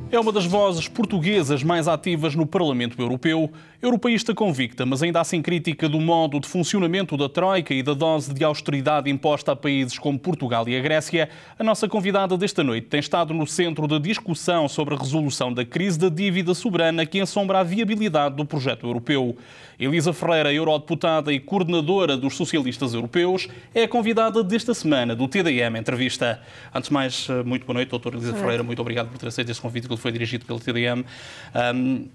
É uma das vozes portuguesas mais ativas no Parlamento Europeu, europeísta convicta, mas ainda assim crítica do modo de funcionamento da Troika e da dose de austeridade imposta a países como Portugal e a Grécia. A nossa convidada desta noite tem estado no centro da discussão sobre a resolução da crise da dívida soberana que ensombra a viabilidade do projeto europeu. Elisa Ferreira, eurodeputada e coordenadora dos socialistas europeus, é a convidada desta semana do TDM Entrevista. Antes de mais, muito boa noite, doutora Elisa Ferreira. Muito obrigado por ter aceito este convite que foi dirigido pelo TDM.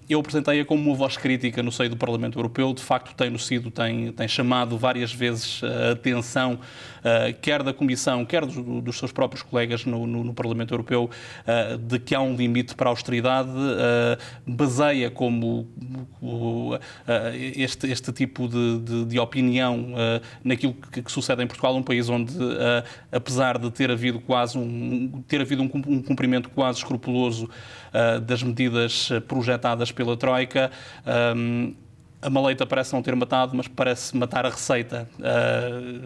Eu apresentei-a como uma voz crítica no seio do Parlamento Europeu. De facto, tem chamado várias vezes a atenção, quer da Comissão, quer dos seus próprios colegas no Parlamento Europeu, de que há um limite para a austeridade. Baseia como este tipo de opinião naquilo que sucede em Portugal, um país onde, apesar de ter havido um cumprimento quase escrupuloso das medidas projetadas pela Troika, a maleita parece não ter matado, mas parece matar a receita.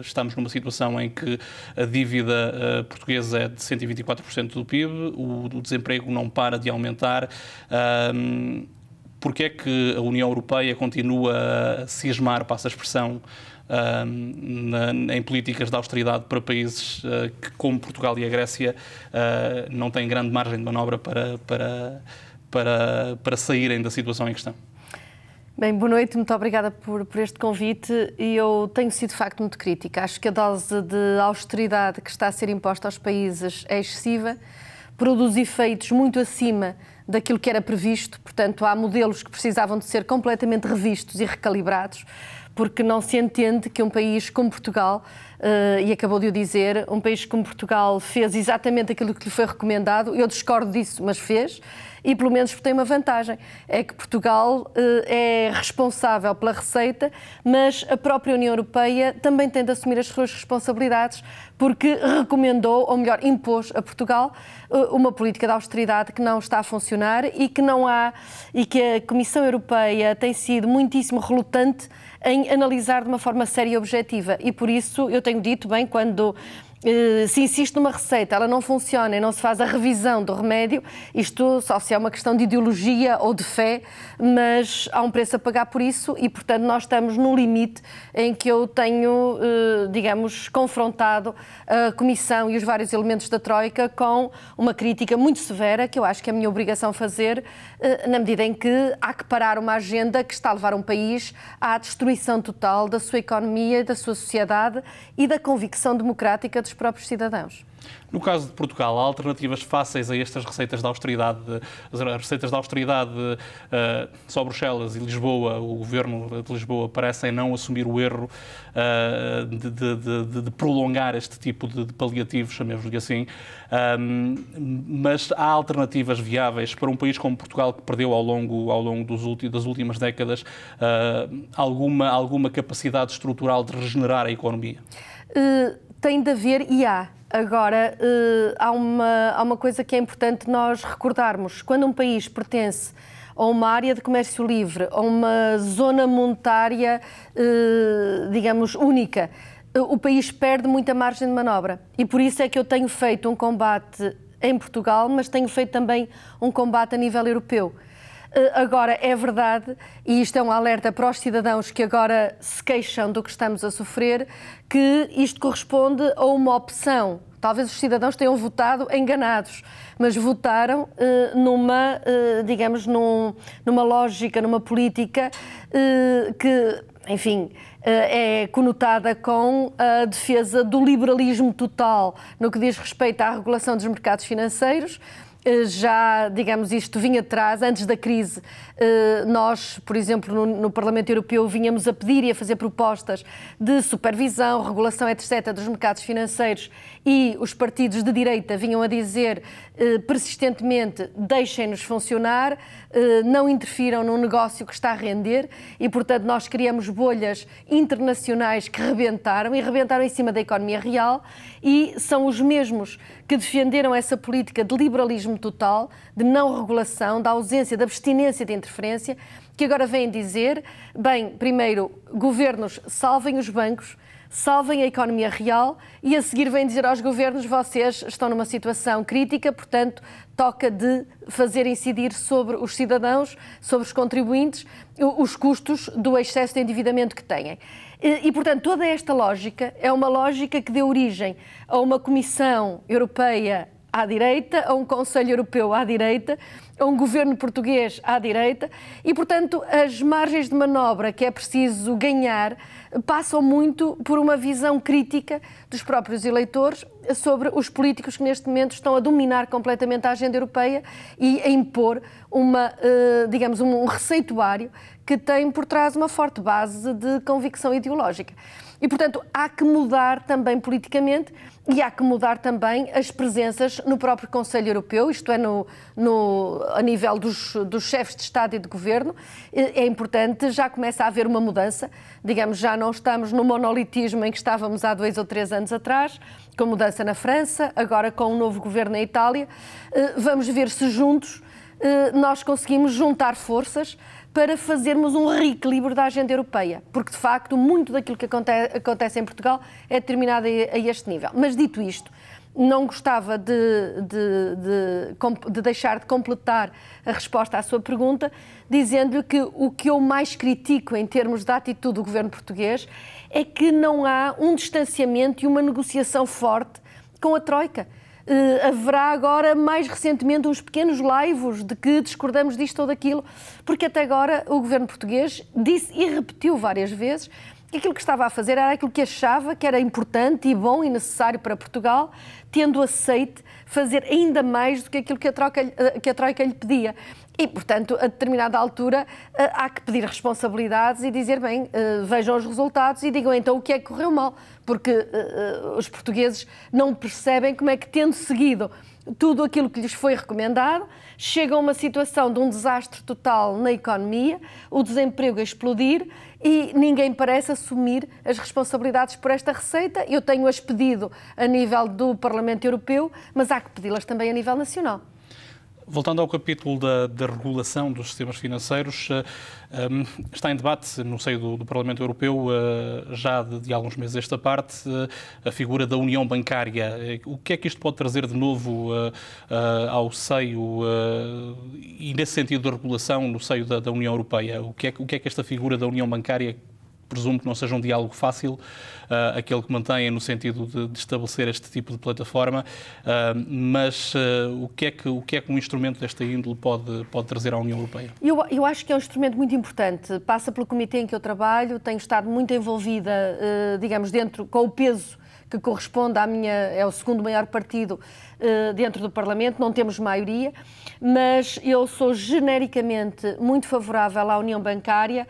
Estamos numa situação em que a dívida portuguesa é de 124% do PIB, o desemprego não para de aumentar. Porque é que a União Europeia continua a cismar, passa a expressão, em políticas de austeridade para países que, como Portugal e a Grécia, não têm grande margem de manobra para saírem da situação em questão? Bem, boa noite, muito obrigada por este convite. E eu tenho sido, de facto, muito crítica. Acho que a dose de austeridade que está a ser imposta aos países é excessiva, produz efeitos muito acima daquilo que era previsto. Portanto, há modelos que precisavam de ser completamente revistos e recalibrados, porque não se entende que um país como Portugal, e acabou de o dizer, um país como Portugal fez exatamente aquilo que lhe foi recomendado. Eu discordo disso, mas fez. E pelo menos tem uma vantagem, é que Portugal é responsável pela receita, mas a própria União Europeia também tem de assumir as suas responsabilidades, porque recomendou, ou melhor, impôs a Portugal uma política de austeridade que não está a funcionar e que a Comissão Europeia tem sido muitíssimo relutante em analisar de uma forma séria e objetiva. E por isso eu tenho dito, bem, quando se insiste numa receita, ela não funciona e não se faz a revisão do remédio, isto só se é uma questão de ideologia ou de fé, mas há um preço a pagar por isso e, portanto, nós estamos no limite em que eu tenho, digamos, confrontado a Comissão e os vários elementos da Troika com uma crítica muito severa, que eu acho que é a minha obrigação fazer, na medida em que há que parar uma agenda que está a levar um país à destruição total da sua economia, da sua sociedade e da convicção democrática dos próprios cidadãos. No caso de Portugal, há alternativas fáceis a estas receitas de austeridade? As receitas de austeridade só Bruxelas e Lisboa, o governo de Lisboa, parecem não assumir o erro de prolongar este tipo de paliativos, chamemos-lhe assim. Mas há alternativas viáveis para um país como Portugal, que perdeu ao longo das últimas décadas alguma capacidade estrutural de regenerar a economia? Tem de haver e há. Agora, há uma coisa que é importante nós recordarmos. Quando um país pertence a uma área de comércio livre, a uma zona monetária, digamos, única, o país perde muita margem de manobra. E por isso é que eu tenho feito um combate em Portugal, mas tenho feito também um combate a nível europeu. Agora, é verdade, e isto é um alerta para os cidadãos que agora se queixam do que estamos a sofrer, que isto corresponde a uma opção. Talvez os cidadãos tenham votado enganados, mas votaram numa lógica, numa política que, enfim, é conotada com a defesa do liberalismo total no que diz respeito à regulação dos mercados financeiros. Já, digamos, isto vinha atrás, antes da crise, nós, por exemplo, no Parlamento Europeu, vínhamos a pedir e a fazer propostas de supervisão, regulação, etc., dos mercados financeiros e os partidos de direita vinham a dizer persistentemente deixem-nos funcionar, não interfiram num negócio que está a render e, portanto, nós criamos bolhas internacionais que rebentaram e rebentaram em cima da economia real e são os mesmos que defenderam essa política de liberalismo total, de não regulação, da ausência, da abstinência de interferência, que agora vêm dizer, bem, primeiro, governos salvem os bancos, salvem a economia real e a seguir vêm dizer aos governos: vocês estão numa situação crítica, portanto toca de fazer incidir sobre os cidadãos, sobre os contribuintes, os custos do excesso de endividamento que têm. E, portanto, toda esta lógica é uma lógica que deu origem a uma Comissão Europeia à direita, a um Conselho Europeu à direita, a um governo português à direita e, portanto, as margens de manobra que é preciso ganhar passam muito por uma visão crítica dos próprios eleitores sobre os políticos que neste momento estão a dominar completamente a agenda europeia e a impor digamos, um receituário que tem por trás uma forte base de convicção ideológica. E, portanto, há que mudar também politicamente e há que mudar também as presenças no próprio Conselho Europeu, isto é, a nível dos chefes de Estado e de Governo. É importante, já começa a haver uma mudança, digamos, já não estamos no monolitismo em que estávamos há 2 ou 3 anos atrás, com mudança na França, agora com um novo governo na Itália. Vamos ver se juntos nós conseguimos juntar forças para fazermos um reequilíbrio da agenda europeia, porque de facto muito daquilo que acontece em Portugal é determinado a este nível. Mas dito isto, não gostava de deixar de completar a resposta à sua pergunta, dizendo-lhe que o que eu mais critico em termos da atitude do governo português é que não há um distanciamento e uma negociação forte com a Troika. Haverá agora, mais recentemente, uns pequenos laivos de que discordamos disto ou daquilo, porque até agora o governo português disse e repetiu várias vezes que aquilo que estava a fazer era aquilo que achava que era importante e bom e necessário para Portugal, tendo aceite fazer ainda mais do que aquilo que a Troika lhe pedia. E, portanto, a determinada altura há que pedir responsabilidades e dizer, bem, vejam os resultados e digam então o que é que correu mal, porque os portugueses não percebem como é que, tendo seguido tudo aquilo que lhes foi recomendado, chegam a uma situação de um desastre total na economia, o desemprego a explodir e ninguém parece assumir as responsabilidades por esta receita. Eu tenho-as pedido a nível do Parlamento Europeu, mas há que pedi-las também a nível nacional. Voltando ao capítulo da regulação dos sistemas financeiros, está em debate no seio do Parlamento Europeu, já de alguns meses esta parte, a figura da União Bancária. O que é que isto pode trazer de novo ao seio e nesse sentido da regulação no seio da União Europeia? O que é que esta figura da União Bancária, presumo que não seja um diálogo fácil, aquele que mantém no sentido de estabelecer este tipo de plataforma, mas o que é que um instrumento desta índole pode trazer à União Europeia? Eu acho que é um instrumento muito importante. Passa pelo comitê em que eu trabalho, tenho estado muito envolvida, digamos, dentro, com o peso que corresponde é o segundo maior partido dentro do Parlamento, não temos maioria, mas eu sou genericamente muito favorável à União Bancária,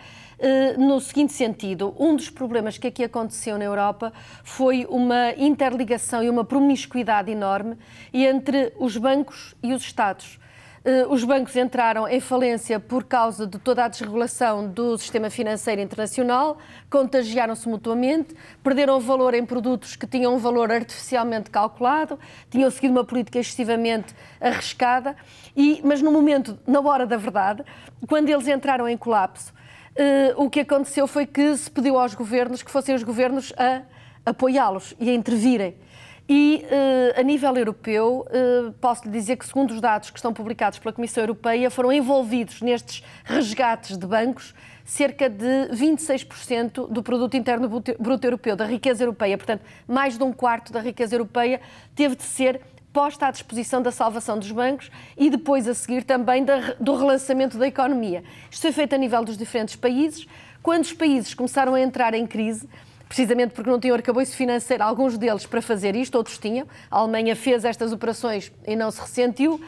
no seguinte sentido: um dos problemas que aqui aconteceu na Europa foi uma interligação e uma promiscuidade enorme entre os bancos e os Estados. Os bancos entraram em falência por causa de toda a desregulação do sistema financeiro internacional, contagiaram-se mutuamente, perderam valor em produtos que tinham um valor artificialmente calculado, tinham seguido uma política excessivamente arriscada, mas no momento, na hora da verdade, quando eles entraram em colapso, o que aconteceu foi que se pediu aos governos que fossem os governos a apoiá-los e a intervirem. E, a nível europeu, posso-lhe dizer que, segundo os dados que estão publicados pela Comissão Europeia, foram envolvidos nestes resgates de bancos cerca de 26% do produto interno bruto europeu, da riqueza europeia. Portanto, mais de um quarto da riqueza europeia teve de ser posta à disposição da salvação dos bancos e depois a seguir também do relançamento da economia. Isto foi feito a nível dos diferentes países. Quando os países começaram a entrar em crise, precisamente porque não tinham arcabouço financeiro, alguns deles, para fazer isto, outros tinham. A Alemanha fez estas operações e não se ressentiu.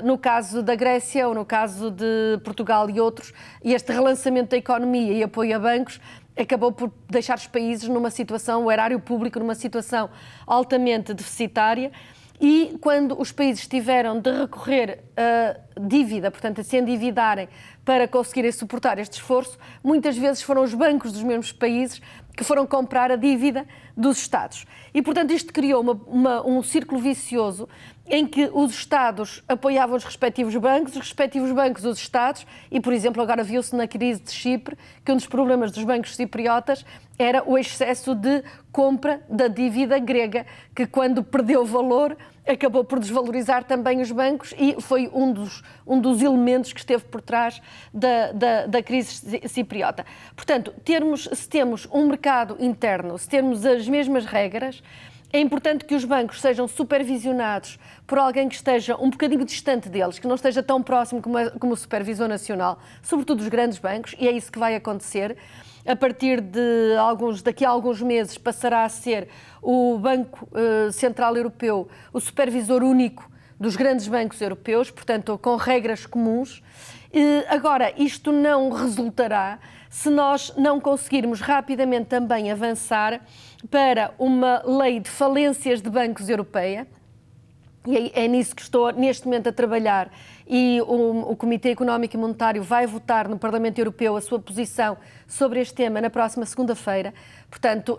No caso da Grécia ou no caso de Portugal e outros, este relançamento da economia e apoio a bancos acabou por deixar os países numa situação, o erário público numa situação altamente deficitária. E quando os países tiveram de recorrer a dívida, portanto a se endividarem para conseguirem suportar este esforço, muitas vezes foram os bancos dos mesmos países que foram comprar a dívida dos Estados. E, portanto, isto criou um círculo vicioso em que os Estados apoiavam os respectivos bancos os Estados, e, por exemplo, agora viu-se na crise de Chipre que um dos problemas dos bancos cipriotas era o excesso de compra da dívida grega, que quando perdeu valor acabou por desvalorizar também os bancos e foi um dos elementos que esteve por trás da crise cipriota. Portanto, se temos um mercado interno, se temos as mesmas regras, é importante que os bancos sejam supervisionados por alguém que esteja um bocadinho distante deles, que não esteja tão próximo como o Supervisor Nacional, sobretudo os grandes bancos, e é isso que vai acontecer. A partir daqui a alguns meses passará a ser o Banco Central Europeu o supervisor único dos grandes bancos europeus, portanto, com regras comuns. Agora, isto não resultará se nós não conseguirmos rapidamente também avançar para uma lei de falências de bancos europeia, e é nisso que estou neste momento a trabalhar, e o Comitê Económico e Monetário vai votar no Parlamento Europeu a sua posição sobre este tema na próxima segunda-feira, portanto,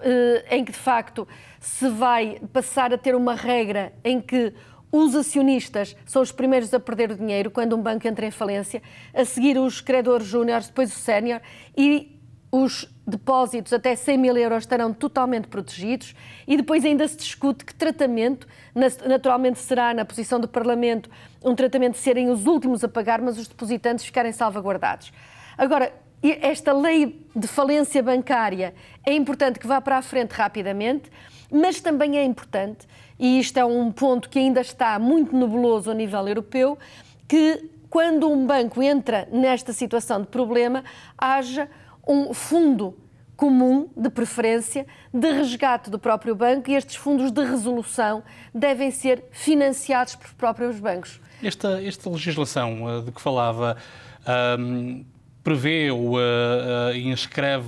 em que de facto se vai passar a ter uma regra em que os acionistas são os primeiros a perder o dinheiro quando um banco entra em falência, a seguir os credores júniores, depois o sénior, e os depósitos até 100 mil euros estarão totalmente protegidos, e depois ainda se discute que tratamento, naturalmente será na posição do Parlamento um tratamento de serem os últimos a pagar, mas os depositantes ficarem salvaguardados. Agora, esta lei de falência bancária é importante que vá para a frente rapidamente, mas também é importante, e isto é um ponto que ainda está muito nebuloso a nível europeu, que quando um banco entra nesta situação de problema, haja um fundo comum, de preferência, de resgate do próprio banco, e estes fundos de resolução devem ser financiados pelos próprios bancos. Esta legislação de que falava prevê ou inscreve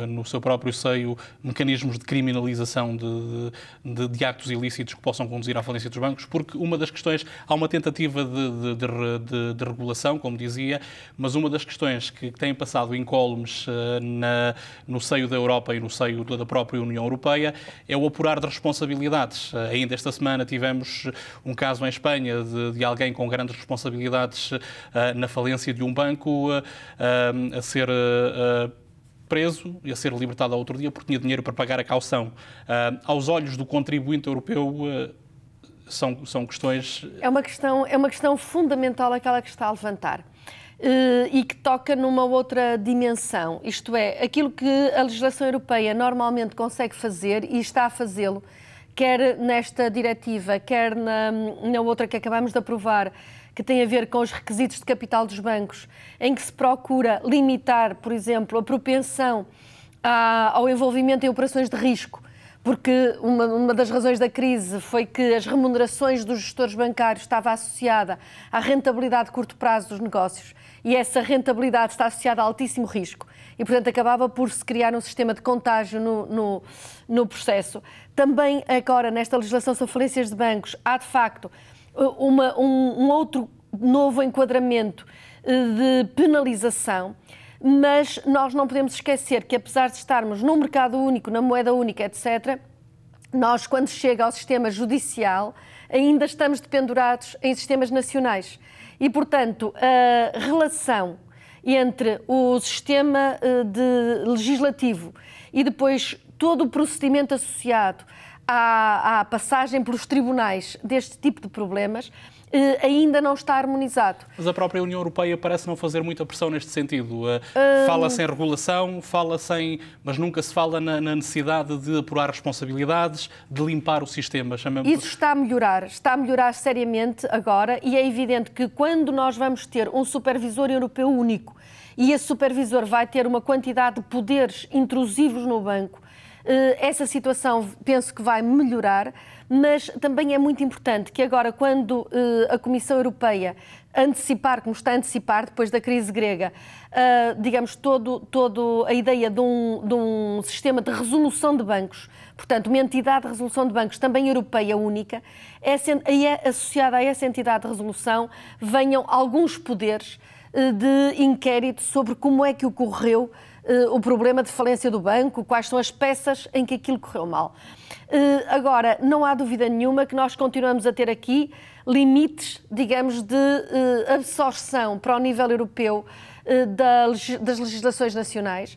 no seu próprio seio mecanismos de criminalização de actos ilícitos que possam conduzir à falência dos bancos, porque uma das questões, há uma tentativa de regulação, como dizia, mas uma das questões que têm passado incólumes no seio da Europa e no seio da própria União Europeia é o apurar de responsabilidades. Ainda esta semana tivemos um caso em Espanha de alguém com grandes responsabilidades na falência de um banco, a ser preso e a ser libertado ao outro dia porque tinha dinheiro para pagar a caução. Aos olhos do contribuinte europeu, são questões... É uma questão fundamental aquela que está a levantar e que toca numa outra dimensão. Isto é, aquilo que a legislação europeia normalmente consegue fazer e está a fazê-lo, quer nesta diretiva, quer na outra que acabamos de aprovar, que tem a ver com os requisitos de capital dos bancos, em que se procura limitar, por exemplo, a propensão ao envolvimento em operações de risco, porque uma das razões da crise foi que as remunerações dos gestores bancários estava associada à rentabilidade de curto prazo dos negócios, e essa rentabilidade está associada a altíssimo risco, e portanto acabava por se criar um sistema de contágio no processo. Também agora, nesta legislação sobre falências de bancos, há de facto um outro novo enquadramento de penalização, mas nós não podemos esquecer que, apesar de estarmos num mercado único, na moeda única, etc., nós, quando chega ao sistema judicial, ainda estamos dependurados em sistemas nacionais. E, portanto, a relação entre o sistema legislativo e depois todo o procedimento associado à passagem pelos tribunais deste tipo de problemas ainda não está harmonizado. Mas a própria União Europeia parece não fazer muita pressão neste sentido. Fala-se em regulação, mas nunca se fala na necessidade de apurar responsabilidades, de limpar o sistema. Isso está a melhorar seriamente agora, e é evidente que quando nós vamos ter um supervisor europeu único e esse supervisor vai ter uma quantidade de poderes intrusivos no banco, essa situação penso que vai melhorar, mas também é muito importante que agora, quando a Comissão Europeia antecipar, como está a antecipar depois da crise grega, digamos, toda a ideia de um sistema de resolução de bancos, portanto, uma entidade de resolução de bancos também europeia única, associada a essa entidade de resolução venham alguns poderes de inquérito sobre como é que ocorreu o problema de falência do banco, quais são as peças em que aquilo correu mal. Agora, não há dúvida nenhuma que nós continuamos a ter aqui limites, digamos, de absorção para o nível europeu das legislações nacionais.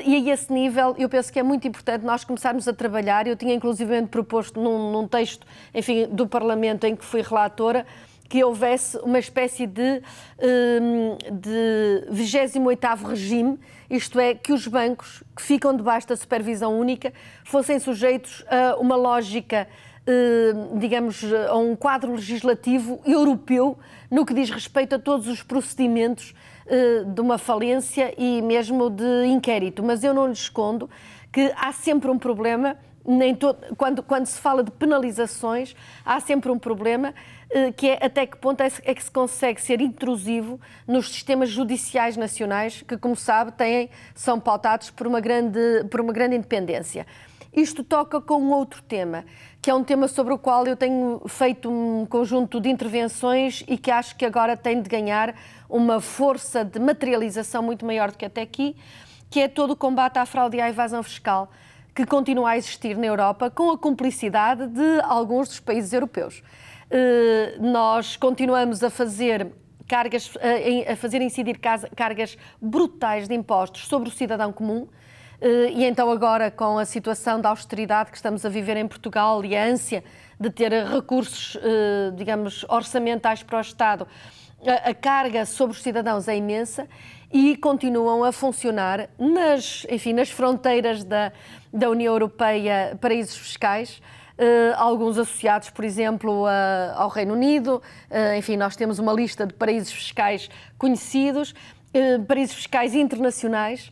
E a esse nível, eu penso que é muito importante nós começarmos a trabalhar. Eu tinha inclusivamente proposto num texto, enfim, do Parlamento em que fui relatora, que houvesse uma espécie de 28º regime, isto é, que os bancos que ficam debaixo da supervisão única fossem sujeitos a uma lógica, digamos, a um quadro legislativo europeu no que diz respeito a todos os procedimentos de uma falência e mesmo de inquérito. Mas eu não lhes escondo que há sempre um problema, quando se fala de penalizações, há sempre um problema que é até que ponto é que se consegue ser intrusivo nos sistemas judiciais nacionais, que, como sabe, são pautados por uma grande independência. Isto toca com um outro tema, que é um tema sobre o qual eu tenho feito um conjunto de intervenções e que acho que agora tem de ganhar uma força de materialização muito maior do que até aqui, que é todo o combate à fraude e à evasão fiscal, que continua a existir na Europa com a cumplicidade de alguns dos países europeus. Nós continuamos a fazer incidir cargas brutais de impostos sobre o cidadão comum, e então agora com a situação da austeridade que estamos a viver em Portugal e a ânsia de ter recursos, digamos, orçamentais para o Estado, a carga sobre os cidadãos é imensa e continuam a funcionar nas fronteiras da União Europeia paraísos fiscais, alguns associados, por exemplo, ao Reino Unido. Enfim, nós temos uma lista de paraísos fiscais conhecidos, paraísos fiscais internacionais,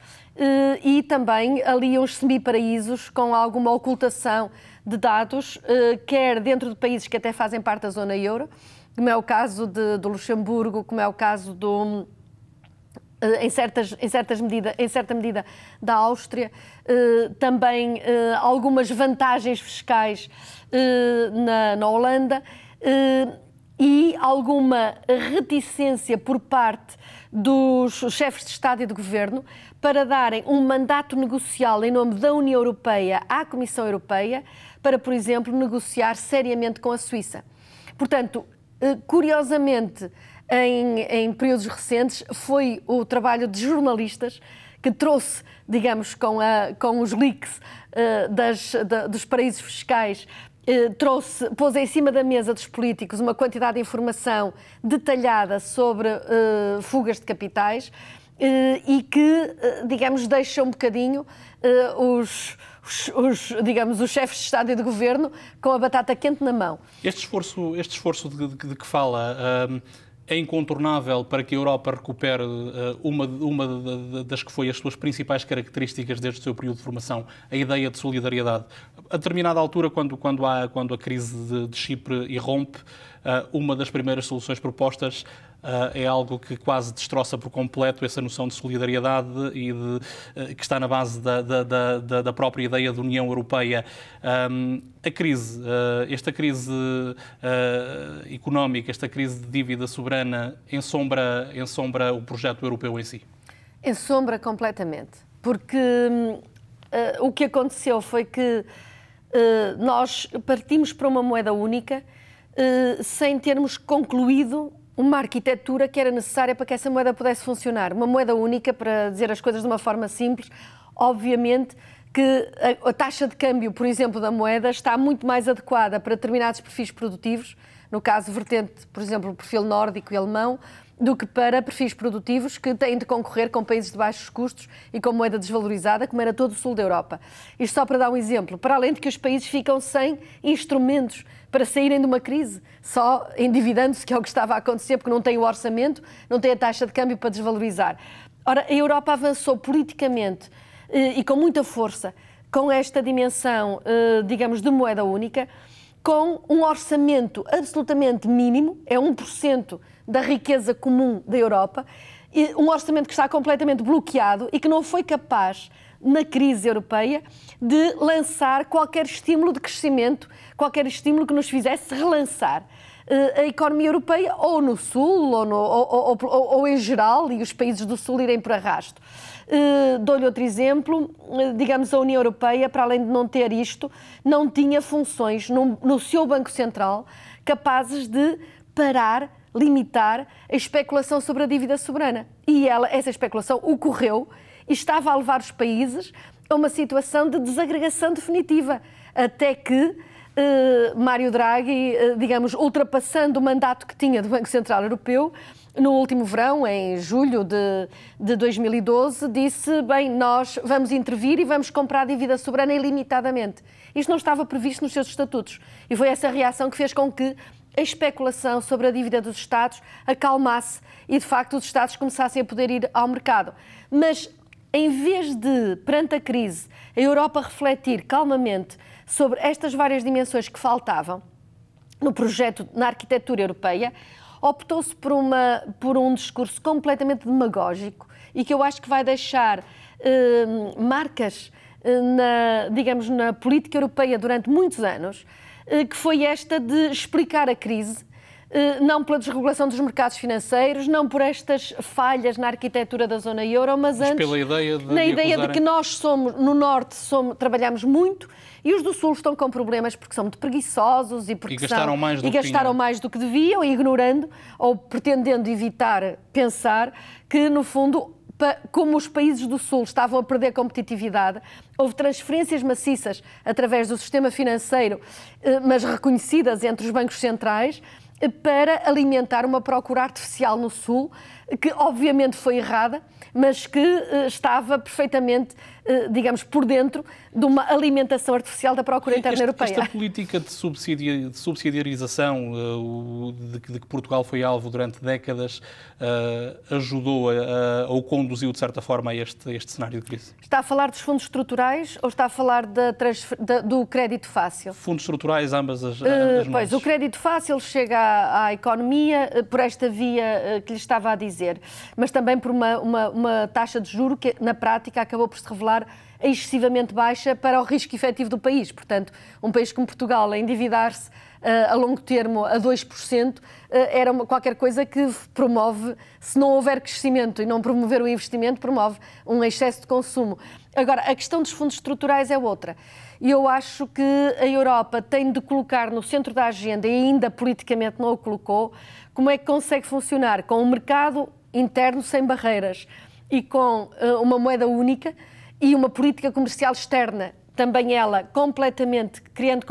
e também ali uns semiparaísos com alguma ocultação de dados, quer dentro de países que até fazem parte da zona euro, como é o caso do Luxemburgo, como é o caso em certa medida da Áustria, também algumas vantagens fiscais na Holanda, e alguma reticência por parte dos chefes de Estado e de Governo para darem um mandato negocial em nome da União Europeia à Comissão Europeia para, por exemplo, negociar seriamente com a Suíça. Portanto, curiosamente, em períodos recentes, foi o trabalho de jornalistas que trouxe, digamos, com os leaks dos paraísos fiscais, pôs em cima da mesa dos políticos uma quantidade de informação detalhada sobre fugas de capitais e que, digamos, deixa um bocadinho os chefes de Estado e de Governo com a batata quente na mão. Este esforço de que fala é incontornável para que a Europa recupere uma das que foi as suas principais características desde o seu período de formação, a ideia de solidariedade. A determinada altura, quando a crise de Chipre irrompe, uma das primeiras soluções propostas é algo que quase destroça por completo essa noção de solidariedade e que está na base da própria ideia de União Europeia. Esta crise económica, esta crise de dívida soberana ensombra o projeto europeu em si? Ensombra completamente, porque o que aconteceu foi que nós partimos para uma moeda única sem termos concluído uma arquitetura que era necessária para que essa moeda pudesse funcionar. Uma moeda única, para dizer as coisas de uma forma simples, obviamente que a taxa de câmbio, por exemplo, da moeda está muito mais adequada para determinados perfis produtivos, no caso vertente, por exemplo, o perfil nórdico e alemão, do que para perfis produtivos que têm de concorrer com países de baixos custos e com moeda desvalorizada, como era todo o sul da Europa. Isto só para dar um exemplo, para além de que os países ficam sem instrumentos para saírem de uma crise, só endividando-se, que é o que estava a acontecer, porque não tem o orçamento, não tem a taxa de câmbio para desvalorizar. Ora, a Europa avançou politicamente e com muita força com esta dimensão, digamos, de moeda única, com um orçamento absolutamente mínimo, é 1% da riqueza comum da Europa, um orçamento que está completamente bloqueado e que não foi capaz, na crise europeia, de lançar qualquer estímulo de crescimento, qualquer estímulo que nos fizesse relançar. a economia europeia, ou no Sul, ou em geral, e os países do Sul irem por arrasto. Dou-lhe outro exemplo, digamos, a União Europeia, para além de não ter isto, não tinha funções no seu Banco Central capazes de parar, limitar a especulação sobre a dívida soberana. E essa especulação ocorreu e estava a levar os países a uma situação de desagregação definitiva, até que Mário Draghi, digamos, ultrapassando o mandato que tinha do Banco Central Europeu, no último verão, em julho de 2012, disse, bem, nós vamos intervir e vamos comprar dívida soberana ilimitadamente. Isto não estava previsto nos seus estatutos. E foi essa reação que fez com que a especulação sobre a dívida dos Estados acalmasse e, de facto, os Estados começassem a poder ir ao mercado. Mas, em vez de, perante a crise, a Europa refletir calmamente sobre estas várias dimensões que faltavam no projeto, na arquitetura europeia, optou-se por um discurso completamente demagógico e que eu acho que vai deixar marcas na política europeia durante muitos anos, que foi esta de explicar a crise, não pela desregulação dos mercados financeiros, não por estas falhas na arquitetura da zona euro, mas antes pela ideia de que nós no Norte trabalhamos muito e os do Sul estão com problemas porque são muito preguiçosos e gastaram mais do que deviam, ignorando ou pretendendo evitar pensar que, no fundo, como os países do Sul estavam a perder competitividade, houve transferências maciças através do sistema financeiro, mas reconhecidas entre os bancos centrais, para alimentar uma procura artificial no Sul, que obviamente foi errada, mas que estava perfeitamente, digamos, por dentro de uma alimentação artificial da procura interna europeia. Esta política de subsidiarização de que Portugal foi alvo durante décadas ajudou ou conduziu, de certa forma, a este cenário de crise? Está a falar dos fundos estruturais ou está a falar do crédito fácil? Fundos estruturais, ambas as Pois, o crédito fácil chega à economia por esta via que lhe estava a dizer, mas também por uma taxa de juro que, na prática, acabou por se revelar excessivamente baixa para o risco efetivo do país. Portanto, um país como Portugal, a endividar-se a longo termo a 2%, era qualquer coisa que promove, se não houver crescimento e não promover o investimento, promove um excesso de consumo. Agora, a questão dos fundos estruturais é outra. E eu acho que a Europa tem de colocar no centro da agenda, e ainda politicamente não o colocou, como é que consegue funcionar com um mercado interno sem barreiras e com uma moeda única e uma política comercial externa, também ela criando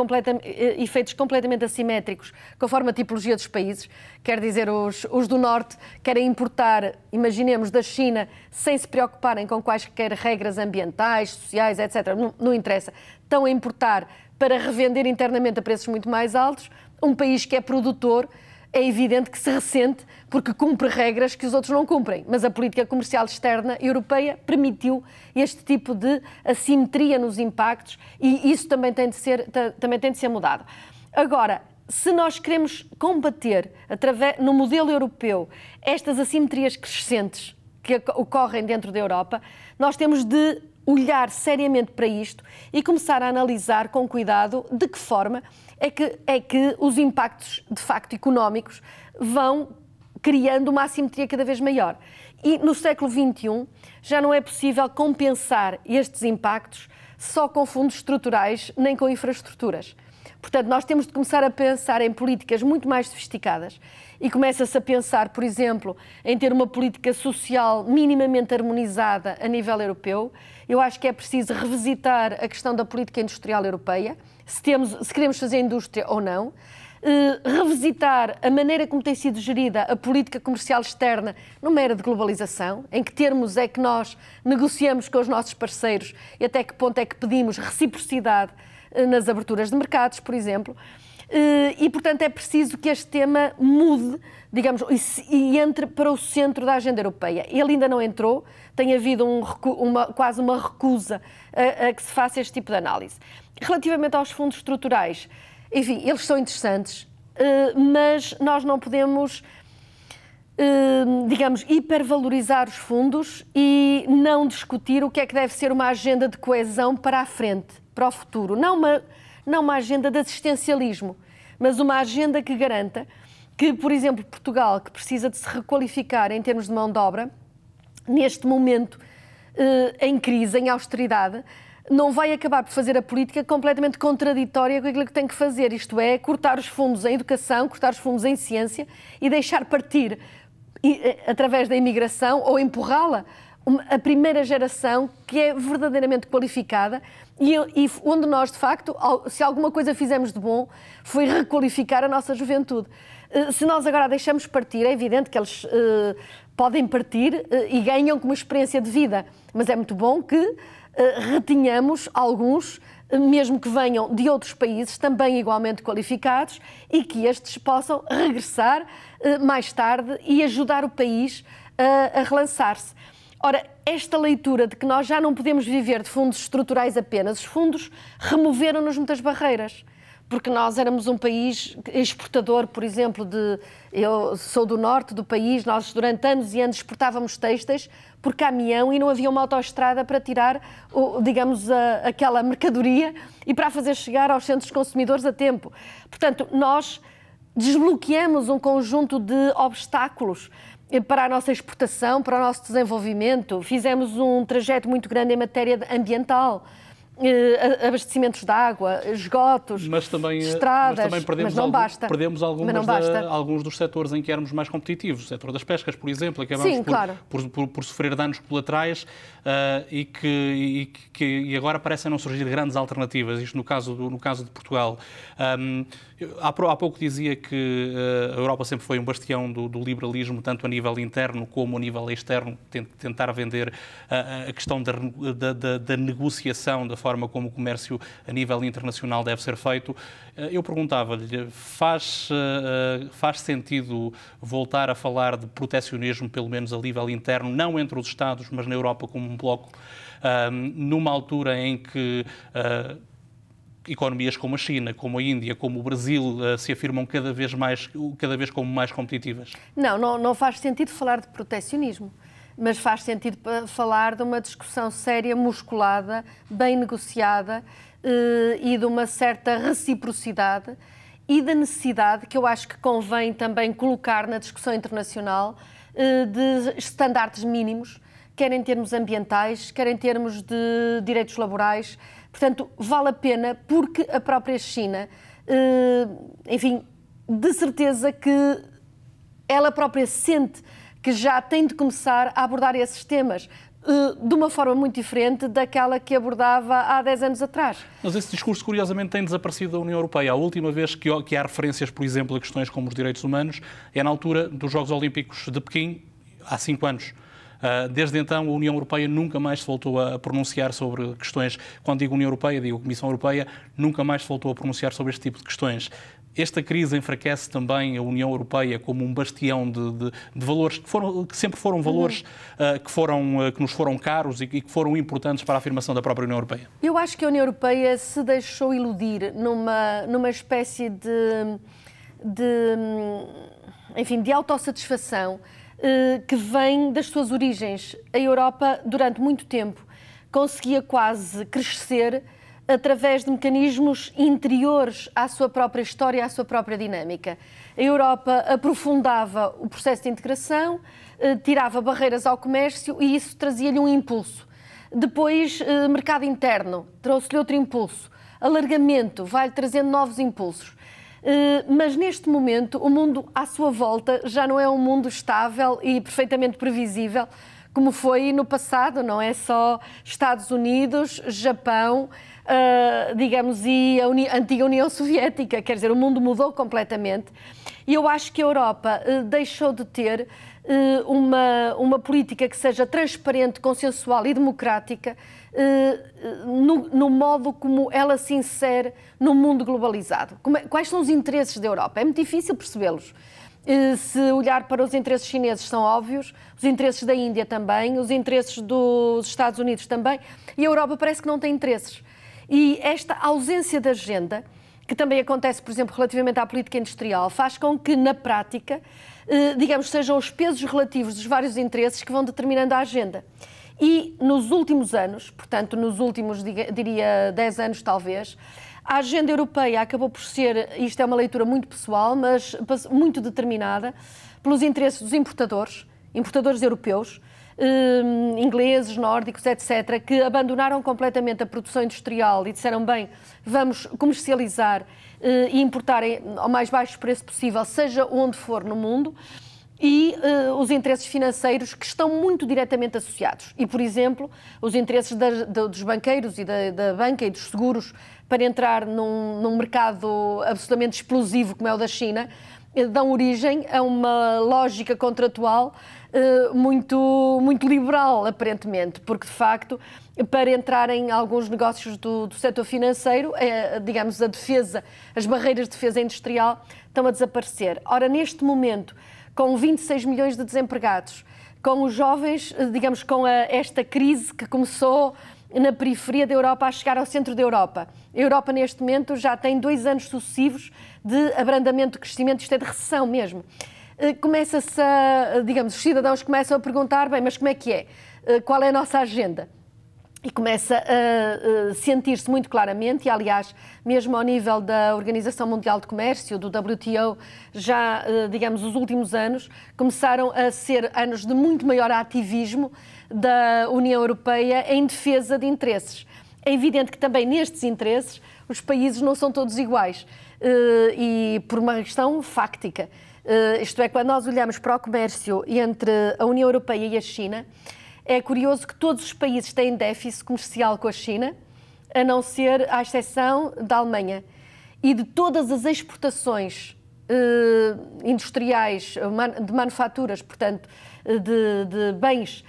efeitos completamente assimétricos conforme a tipologia dos países. Quer dizer, os do Norte querem importar, imaginemos, da China, sem se preocuparem com quaisquer regras ambientais, sociais, etc. Não interessa. Estão a importar para revender internamente a preços muito mais altos. Um país que é produtor, é evidente que se ressente porque cumpre regras que os outros não cumprem. Mas a política comercial externa europeia permitiu este tipo de assimetria nos impactos e isso também tem de ser mudado. Agora, se nós queremos combater, no modelo europeu, estas assimetrias crescentes que ocorrem dentro da Europa, nós temos de olhar seriamente para isto e começar a analisar com cuidado de que forma é que os impactos, de facto, económicos vão criando uma assimetria cada vez maior. E no século XXI já não é possível compensar estes impactos só com fundos estruturais nem com infraestruturas. Portanto, nós temos de começar a pensar em políticas muito mais sofisticadas e começa-se a pensar, por exemplo, em ter uma política social minimamente harmonizada a nível europeu. Eu acho que é preciso revisitar a questão da política industrial europeia, se queremos fazer indústria ou não, revisitar a maneira como tem sido gerida a política comercial externa numa era de globalização, em que termos é que nós negociamos com os nossos parceiros e até que ponto é que pedimos reciprocidade nas aberturas de mercados, por exemplo. E, portanto, é preciso que este tema mude, digamos, e entre para o centro da agenda europeia. Ele ainda não entrou, tem havido quase uma recusa a que se faça este tipo de análise. Relativamente aos fundos estruturais, enfim, eles são interessantes, mas nós não podemos, digamos, hipervalorizar os fundos e não discutir o que é que deve ser uma agenda de coesão para a frente, para o futuro. Não uma agenda de assistencialismo, mas uma agenda que garanta que, por exemplo, Portugal, que precisa de se requalificar em termos de mão de obra, neste momento em crise, em austeridade, não vai acabar por fazer a política completamente contraditória com aquilo que tem que fazer, isto é, cortar os fundos em educação, cortar os fundos em ciência e deixar partir, através da imigração, ou empurrá-la, a primeira geração que é verdadeiramente qualificada e onde nós, de facto, se alguma coisa fizemos de bom, foi requalificar a nossa juventude. Se nós agora deixamos partir, é evidente que eles podem partir e ganham como experiência de vida, mas é muito bom que retenhamos alguns, mesmo que venham de outros países, também igualmente qualificados, e que estes possam regressar mais tarde e ajudar o país a relançar-se. Ora, esta leitura de que nós já não podemos viver de fundos estruturais apenas, os fundos removeram-nos muitas barreiras, porque nós éramos um país exportador, por exemplo, eu sou do norte do país, nós durante anos e anos exportávamos têxteis por caminhão e não havia uma autoestrada para tirar, digamos, aquela mercadoria e para a fazer chegar aos centros consumidores a tempo. Portanto, nós desbloqueamos um conjunto de obstáculos para a nossa exportação, para o nosso desenvolvimento. Fizemos um trajeto muito grande em matéria ambiental, abastecimentos de água, esgotos, estradas, mas também perdemos, mas não basta. Perdemos alguns dos setores em que éramos mais competitivos. O setor das pescas, por exemplo, acabamos por sofrer danos colaterais e agora parecem não surgir grandes alternativas, isto no caso de Portugal. Há pouco dizia que a Europa sempre foi um bastião do liberalismo, tanto a nível interno como a nível externo, tentar vender a questão da negociação, da forma como o comércio a nível internacional deve ser feito. Eu perguntava-lhe, faz sentido voltar a falar de protecionismo, pelo menos a nível interno, não entre os Estados, mas na Europa como um bloco, numa altura em que economias como a China, como a Índia, como o Brasil se afirmam cada vez como mais competitivas? Não faz sentido falar de protecionismo, mas faz sentido falar de uma discussão séria, musculada, bem negociada e de uma certa reciprocidade e da necessidade, que eu acho que convém também colocar na discussão internacional, de estándares mínimos, quer em termos ambientais, quer em termos de direitos laborais. Portanto, vale a pena porque a própria China, enfim, de certeza que ela própria sente que já tem de começar a abordar esses temas de uma forma muito diferente daquela que abordava há 10 anos atrás. Mas esse discurso, curiosamente, tem desaparecido da União Europeia. A última vez que há referências, por exemplo, a questões como os direitos humanos é na altura dos Jogos Olímpicos de Pequim, há 5 anos. Desde então, a União Europeia nunca mais se voltou a pronunciar sobre questões. Quando digo União Europeia, digo Comissão Europeia, nunca mais se voltou a pronunciar sobre este tipo de questões. Esta crise enfraquece também a União Europeia como um bastião de valores que sempre foram valores que nos foram caros e que foram importantes para a afirmação da própria União Europeia. Eu acho que a União Europeia se deixou iludir numa espécie de autossatisfação que vem das suas origens. A Europa, durante muito tempo, conseguia quase crescer através de mecanismos interiores à sua própria história, à sua própria dinâmica. A Europa aprofundava o processo de integração, tirava barreiras ao comércio e isso trazia-lhe um impulso. Depois, mercado interno, trouxe-lhe outro impulso. Alargamento, vai-lhe trazendo novos impulsos. Mas neste momento o mundo à sua volta já não é um mundo estável e perfeitamente previsível como foi no passado, não é só Estados Unidos, Japão, digamos, e a antiga União Soviética, quer dizer, o mundo mudou completamente e eu acho que a Europa deixou de ter uma política que seja transparente, consensual e democrática no modo como ela se insere no mundo globalizado. Quais são os interesses da Europa? É muito difícil percebê-los. Se olhar para os interesses chineses são óbvios, os interesses da Índia também, os interesses dos Estados Unidos também, e a Europa parece que não tem interesses. E esta ausência de agenda, que também acontece, por exemplo, relativamente à política industrial, faz com que, na prática, digamos, sejam os pesos relativos dos vários interesses que vão determinando a agenda. E nos últimos anos, portanto, nos últimos, diria, 10 anos talvez, A agenda europeia acabou por ser, isto é uma leitura muito pessoal, mas muito determinada pelos interesses dos importadores europeus, ingleses, nórdicos, etc., que abandonaram completamente a produção industrial e disseram, bem, vamos comercializar e importar ao mais baixo preço possível, seja onde for no mundo, e os interesses financeiros que estão muito diretamente associados. E, por exemplo, os interesses dos banqueiros e da banca e dos seguros para entrar num mercado absolutamente explosivo como é o da China, dão origem a uma lógica contratual muito liberal, aparentemente, porque, de facto, para entrar em alguns negócios do setor financeiro, digamos, as barreiras de defesa industrial estão a desaparecer. Ora, neste momento, com 26 milhões de desempregados, com os jovens, digamos, com esta crise que começou na periferia da Europa a chegar ao centro da Europa. A Europa, neste momento, já tem 2 anos sucessivos de abrandamento de crescimento, isto é de recessão mesmo. Começa-se digamos, os cidadãos começam a perguntar, bem, mas como é que é? Qual é a nossa agenda? E começa a sentir-se muito claramente, e aliás, mesmo ao nível da Organização Mundial de Comércio, do WTO, já, digamos, os últimos anos, começaram a ser anos de muito maior ativismo da União Europeia em defesa de interesses. É evidente que também nestes interesses os países não são todos iguais, e por uma questão fáctica. Isto é, quando nós olhamos para o comércio entre a União Europeia e a China, é curioso que todos os países têm déficit comercial com a China, à exceção da Alemanha. E de todas as exportações industriais, de manufaturas, portanto, de bens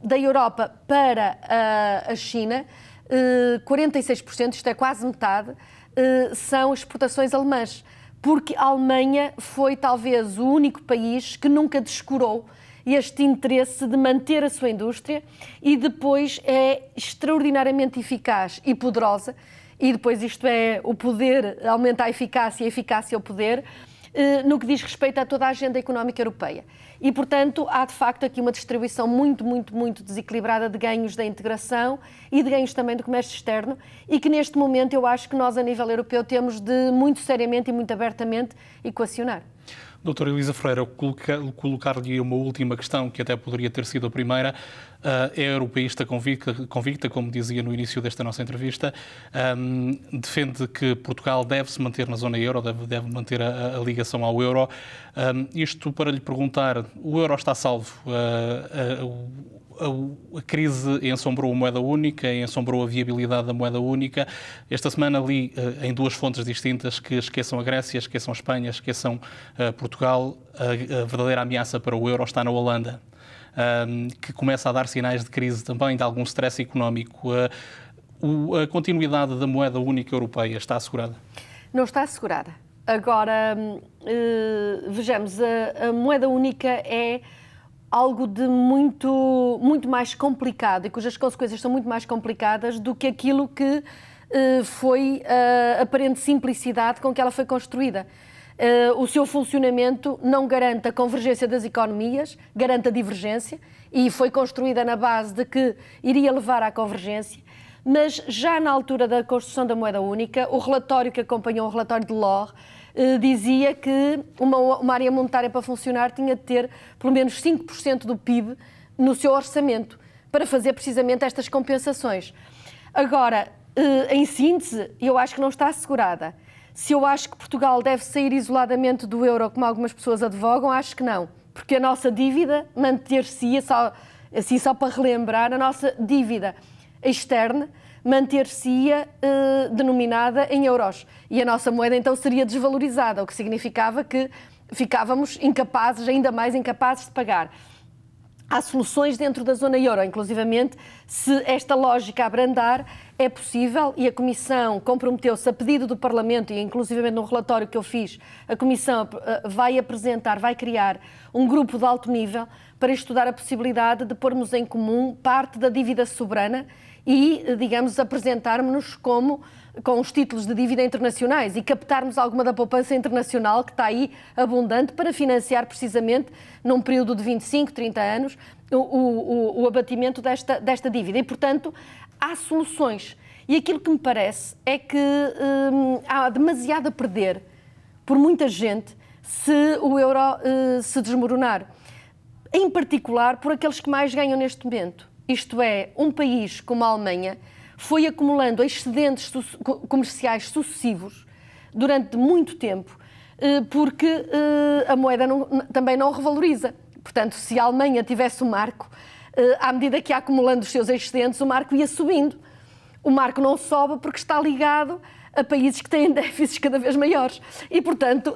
da Europa para a China, 46%, isto é quase metade, são exportações alemãs. Porque a Alemanha foi talvez o único país que nunca descurou este interesse de manter a sua indústria e depois é extraordinariamente eficaz e poderosa, e depois isto é o poder, aumenta a eficácia é o poder, no que diz respeito a toda a agenda económica europeia. E, portanto, há de facto aqui uma distribuição muito desequilibrada de ganhos da integração e de ganhos também do comércio externo, e que neste momento eu acho que nós, a nível europeu, temos de muito seriamente e muito abertamente equacionar. Doutora Elisa Ferreira, colocar-lhe uma última questão, que até poderia ter sido a primeira. É europeísta convicta, como dizia no início desta nossa entrevista, defende que Portugal deve se manter na zona euro, deve manter a ligação ao euro. Isto para lhe perguntar, o euro está salvo? A crise ensombrou a moeda única, ensombrou a viabilidade da moeda única. Esta semana li em 2 fontes distintas que esqueçam a Grécia, esqueçam a Espanha, esqueçam Portugal. A verdadeira ameaça para o euro está na Holanda, que começa a dar sinais de crise também, de algum stress económico. A continuidade da moeda única europeia está assegurada? Não está assegurada. Agora, vejamos, a moeda única é algo de muito mais complicado e cujas consequências são muito mais complicadas do que aquilo que foi a aparente simplicidade com que ela foi construída. O seu funcionamento não garante a convergência das economias, garante a divergência, e foi construída na base de que iria levar à convergência, mas já na altura da construção da moeda única, o relatório que acompanhou o relatório de Delors dizia que uma área monetária para funcionar tinha de ter pelo menos 5% do PIB no seu orçamento para fazer precisamente estas compensações. Agora, em síntese, eu acho que não está assegurada. Se eu acho que Portugal deve sair isoladamente do euro, como algumas pessoas advogam, acho que não. Porque a nossa dívida manter-se-ia, só para relembrar, a nossa dívida externa manter-se-ia denominada em euros. E a nossa moeda então seria desvalorizada, o que significava que ficávamos incapazes, ainda mais incapazes de pagar. Há soluções dentro da zona euro, inclusivamente, se esta lógica abrandar, é possível, e a Comissão comprometeu-se a pedido do Parlamento, e inclusivamente no relatório que eu fiz, a Comissão vai criar um grupo de alto nível para estudar a possibilidade de pormos em comum parte da dívida soberana e, digamos, apresentarmos-nos com os títulos de dívida internacionais e captarmos alguma da poupança internacional que está aí abundante para financiar precisamente, num período de 25, 30 anos, o abatimento desta dívida. E, portanto, há soluções. E aquilo que me parece é que há demasiado a perder por muita gente se o euro se desmoronar. Em particular por aqueles que mais ganham neste momento. Isto é, um país como a Alemanha foi acumulando excedentes comerciais sucessivos durante muito tempo, porque a moeda também não revaloriza. Portanto, se a Alemanha tivesse um marco, à medida que ia acumulando os seus excedentes, o marco ia subindo. O marco não sobe porque está ligado a países que têm déficits cada vez maiores. E, portanto,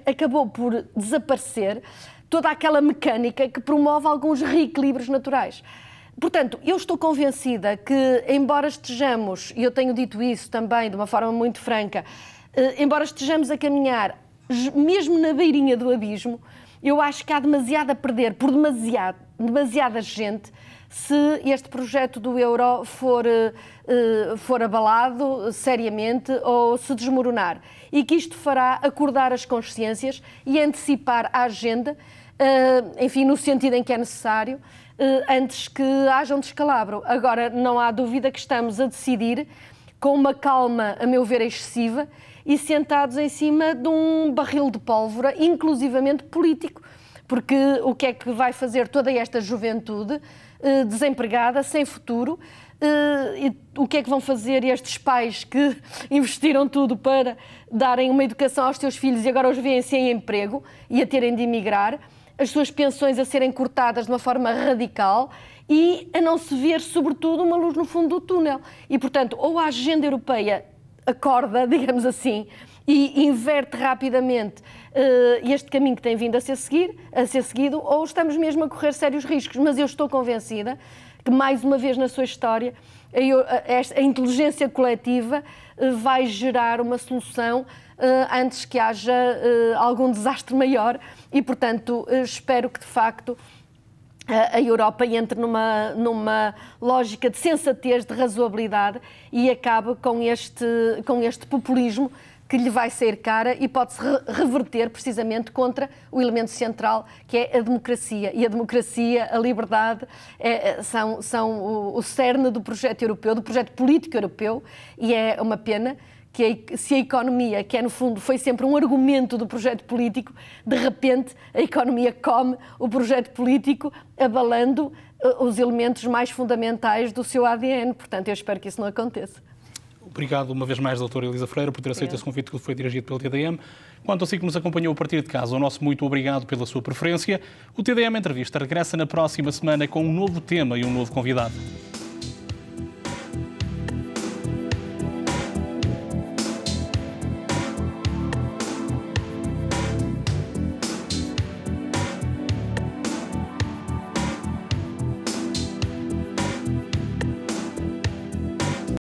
acabou por desaparecer toda aquela mecânica que promove alguns reequilíbrios naturais. Portanto, eu estou convencida que, embora estejamos, e eu tenho dito isso também de uma forma muito franca, embora estejamos a caminhar mesmo na beirinha do abismo, eu acho que há demasiado a perder por demasiada gente se este projeto do euro for abalado seriamente ou se desmoronar. E que isto fará acordar as consciências e antecipar a agenda, enfim, no sentido em que é necessário, antes que haja um descalabro. Agora, não há dúvida que estamos a decidir com uma calma, a meu ver, excessiva e sentados em cima de um barril de pólvora, inclusivamente político. Porque o que é que vai fazer toda esta juventude desempregada, sem futuro? E o que é que vão fazer estes pais que investiram tudo para darem uma educação aos seus filhos e agora os veem sem emprego e a terem de emigrar? As suas pensões a serem cortadas de uma forma radical e a não se ver, sobretudo, uma luz no fundo do túnel. E, portanto, ou a agenda europeia acorda, digamos assim, e inverte rapidamente este caminho que tem vindo a ser seguido, ou estamos mesmo a correr sérios riscos. Mas eu estou convencida que, mais uma vez na sua história, a inteligência coletiva vai gerar uma solução antes que haja algum desastre maior e, portanto, espero que, de facto, a Europa entre numa lógica de sensatez, de razoabilidade e acabe com este populismo que lhe vai sair cara e pode-se reverter precisamente contra o elemento central, que é a democracia. E a democracia, a liberdade, são o cerne do projeto europeu, do projeto político europeu, e é uma pena que se a economia, que no fundo foi sempre um argumento do projeto político, de repente a economia come o projeto político, abalando os elementos mais fundamentais do seu ADN. Portanto, eu espero que isso não aconteça. Obrigado uma vez mais, doutora Elisa Freire, por ter aceito esse convite que foi dirigido pelo TDM. Quanto a si que nos acompanhou a partir de casa, o nosso muito obrigado pela sua preferência. O TDM Entrevista regressa na próxima semana com um novo tema e um novo convidado.